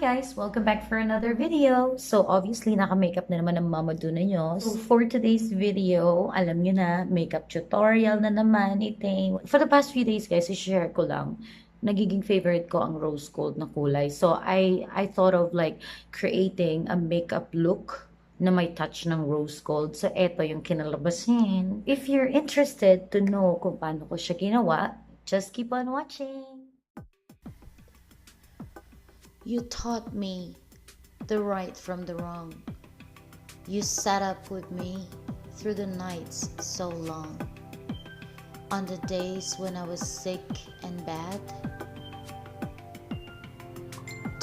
guys! Welcome back for another video. So obviously naka-makeup na naman ang MummaDunna nyo. So for today's video, alam nyo na, makeup tutorial na naman ite. For the past few days guys, i-share ko lang. Nagiging favorite ko ang rose gold na kulay. So I thought of like creating a makeup look na may touch ng rose gold. So eto yung kinalabasin. If you're interested to know kung paano ko siya ginawa, just keep on watching. You taught me the right from the wrong. You sat up with me through the nights so long. On the days when I was sick and bad.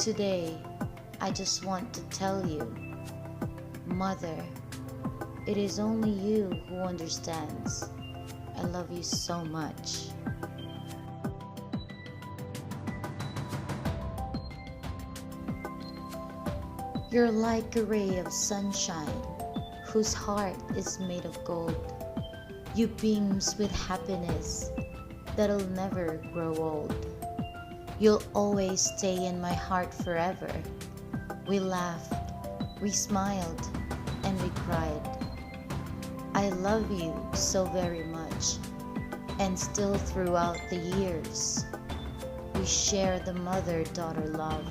Today, I just want to tell you, Mother, it is only you who understands. I love you so much. You're like a ray of sunshine, whose heart is made of gold. You beams with happiness that'll never grow old. You'll always stay in my heart forever. We laughed, we smiled, and we cried. I love you so very much, and still throughout the years, we share the mother-daughter love.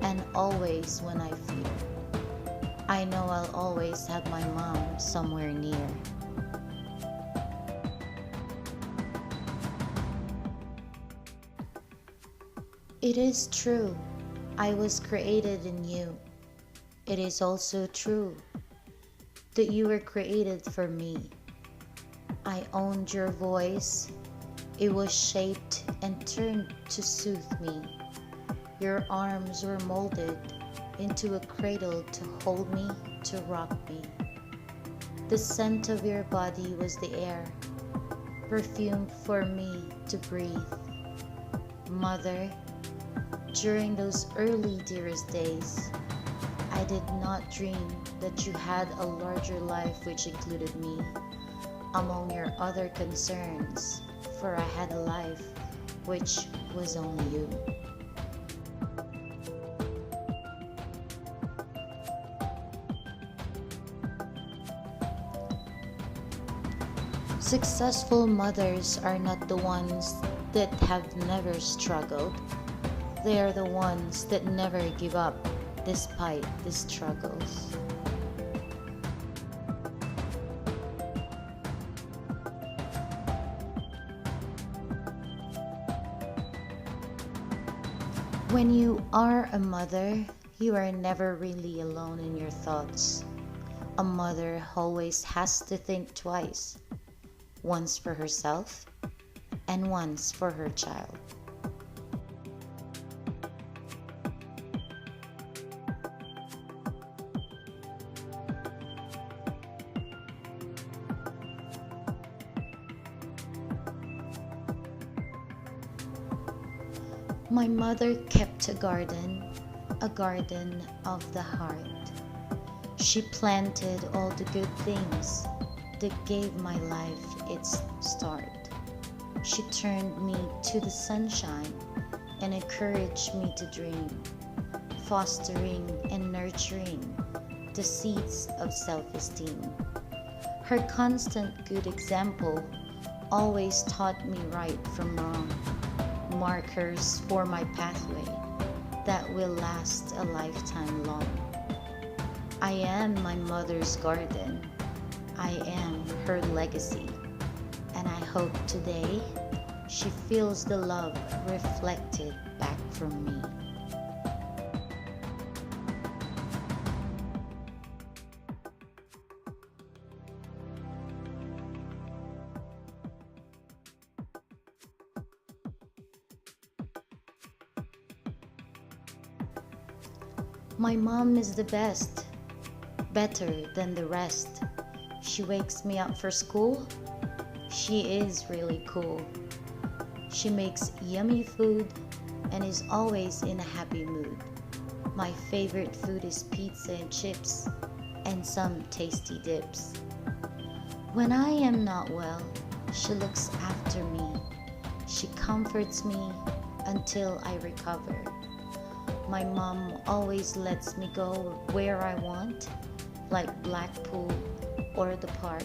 And always when I fear, I know I'll always have my mom somewhere near. It is true, I was created in you. It is also true that you were created for me. I owned your voice. It was shaped and turned to soothe me. Your arms were molded into a cradle to hold me, to rock me. The scent of your body was the air, perfume for me to breathe. Mother, during those early dearest days, I did not dream that you had a larger life which included me among your other concerns, for I had a life which was only you. Successful mothers are not the ones that have never struggled. They are the ones that never give up despite the struggles. When you are a mother, you are never really alone in your thoughts. A mother always has to think twice. Once for herself and once for her child. My mother kept a garden of the heart. She planted all the good things that gave my life its start. She turned me to the sunshine and encouraged me to dream, fostering and nurturing the seeds of self-esteem. Her constant good example always taught me right from wrong, markers for my pathway that will last a lifetime long. I am my mother's garden. I am her legacy, and I hope today she feels the love reflected back from me. My mom is the best, better than the rest. She wakes me up for school. She is really cool. She makes yummy food and is always in a happy mood. My favorite food is pizza and chips and some tasty dips. When I am not well, she looks after me. She comforts me until I recover. My mom always lets me go where I want, like Blackpool or the park,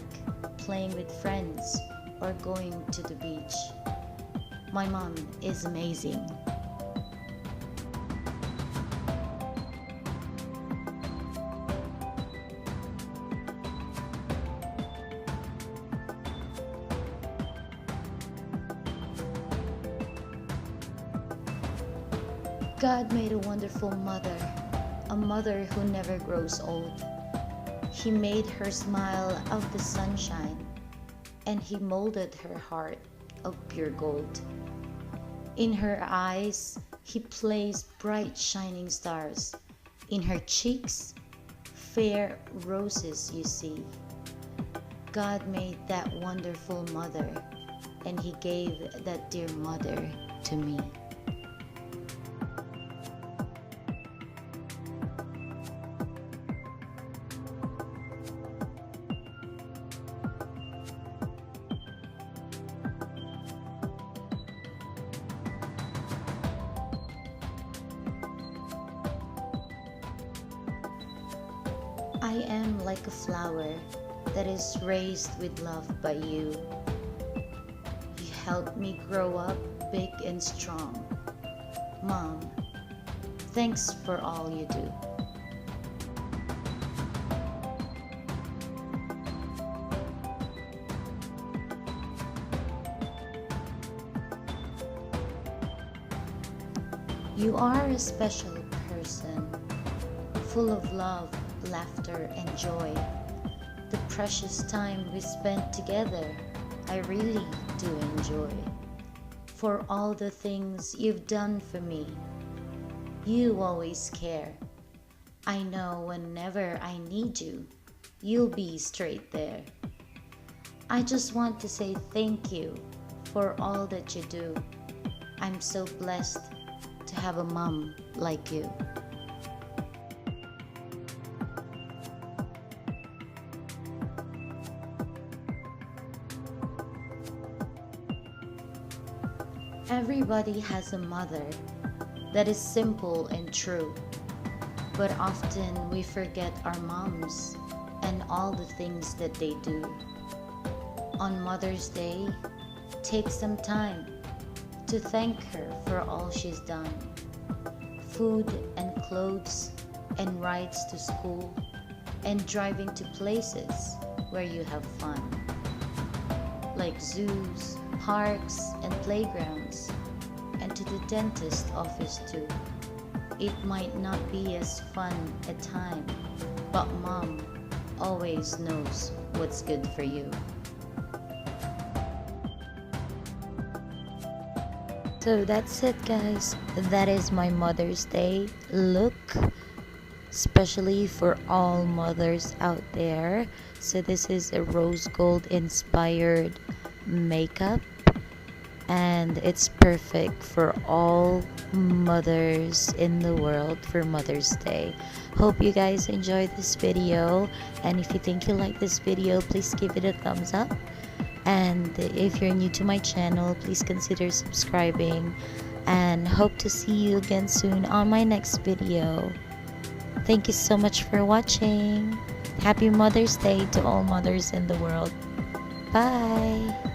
playing with friends or going to the beach. My mom is amazing. God made a wonderful mother, a mother who never grows old. He made her smile of the sunshine, and he molded her heart of pure gold. In her eyes, he placed bright shining stars. In her cheeks, fair roses you see. God made that wonderful mother, and he gave that dear mother to me. I am like a flower that is raised with love by you. You helped me grow up big and strong. Mom, thanks for all you do. You are a special person, full of love, laughter, and joy. The precious time we spent together, I really do enjoy. For all the things you've done for me, you always care. I know whenever I need you, you'll be straight there. I just want to say thank you for all that you do. I'm so blessed to have a mom like you. Everybody has a mother that is simple and true, but often we forget our moms and all the things that they do. On Mother's Day, take some time to thank her for all she's done. Food and clothes and rides to school and driving to places where you have fun, like zoos, parks, and playgrounds, and to the dentist office too. It might not be as fun at time, but mom always knows what's good for you. So that's it, guys. That is my Mother's Day look, especially for all mothers out there. So this is a rose gold inspired makeup, and it's perfect for all mothers in the world for Mother's Day. Hope you guys enjoyed this video, and if you think you like this video, please give it a thumbs up. And if you're new to my channel, please consider subscribing, and hope to see you again soon on my next video. Thank you so much for watching. Happy Mother's Day to all mothers in the world. Bye.